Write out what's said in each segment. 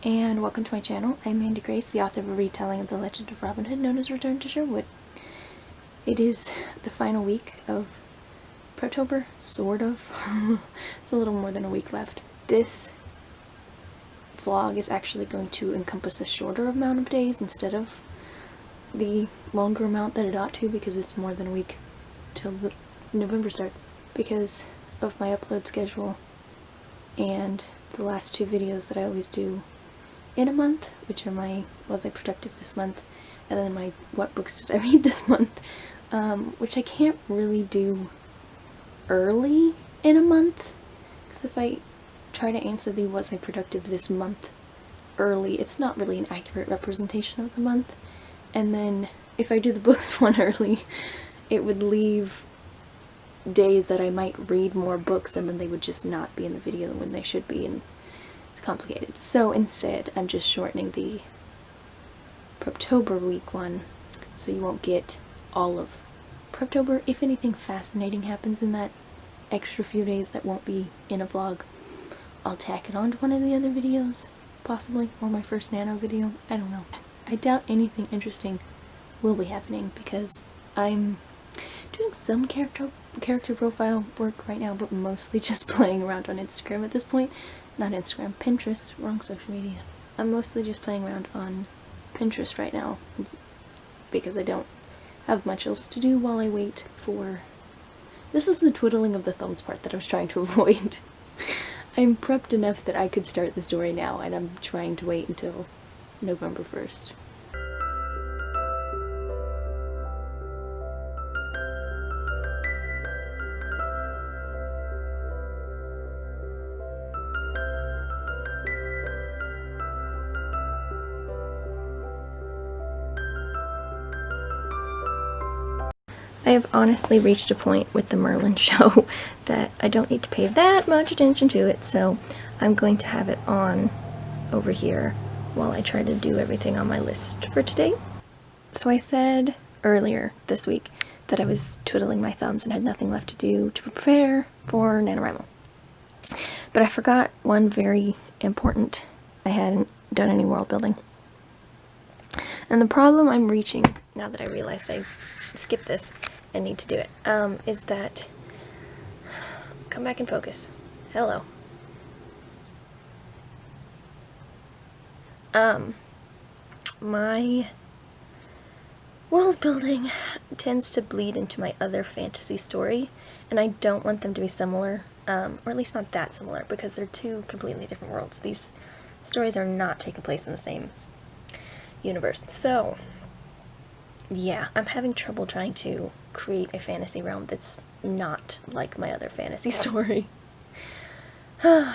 and welcome to my channel. I'm Mandy Grace, the author of a retelling of the Legend of Robin Hood known as Return to Sherwood. It is the final week of Preptober, sort of. It's a little more than a week left. This vlog is actually going to encompass a shorter amount of days instead of the longer amount that it ought to, because it's more than a week till November starts. Because of my upload schedule and the last two videos that I always do in a month, which are my Was I Productive This Month, and then my What Books Did I Read This Month, which I can't really do early in a month, because if I try to answer the Was I Productive This Month early, it's not really an accurate representation of the month, and then if I do the books one early, it would leave days that I might read more books and then they would just not be in the video when they should be, and it's complicated. So instead I'm just shortening the Preptober week one, so you won't get all of Preptober. If anything fascinating happens in that extra few days that won't be in a vlog, I'll tack it on to one of the other videos, possibly, or my first NaNo video. I don't know. I doubt anything interesting will be happening because I'm doing some character profile work right now, but mostly just playing around on Instagram at this point. Not Instagram, Pinterest, wrong social media. I'm mostly just playing around on Pinterest right now because I don't have much else to do while I wait for... This is the twiddling of the thumbs part that I was trying to avoid. I'm prepped enough that I could start the story now, and I'm trying to wait until November 1st. I have honestly reached a point with the Merlin show that I don't need to pay that much attention to it, so I'm going to have it on over here while I try to do everything on my list for today. So I said earlier this week that I was twiddling my thumbs and had nothing left to do to prepare for NaNoWriMo. But I forgot one very important. I hadn't done any world building. And the problem I'm reaching, now that I realize I skipped this and need to do it, is that... Come back and focus. Hello. My world building tends to bleed into my other fantasy story, and I don't want them to be similar, or at least not that similar, because they're two completely different worlds. These stories are not taking place in the same universe. So, yeah, I'm having trouble trying to create a fantasy realm that's not like my other fantasy story. We'll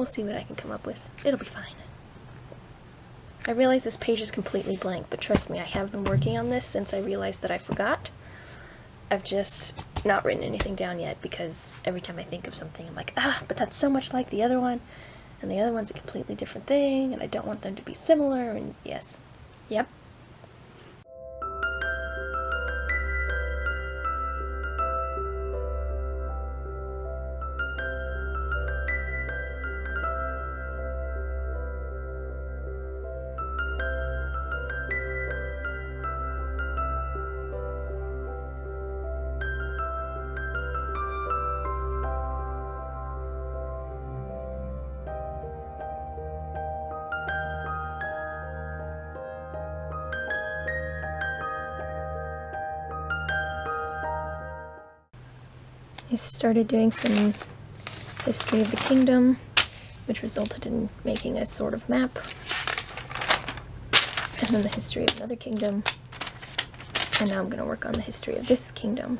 see what I can come up with. It'll be fine. I realize this page is completely blank, but trust me, I have been working on this since I realized that I forgot. I've just not written anything down yet because every time I think of something, I'm like, but that's so much like the other one, and the other one's a completely different thing, and I don't want them to be similar, and yes. Yep. I started doing some history of the kingdom, which resulted in making a sort of map, and then the history of another kingdom, and now I'm going to work on the history of this kingdom.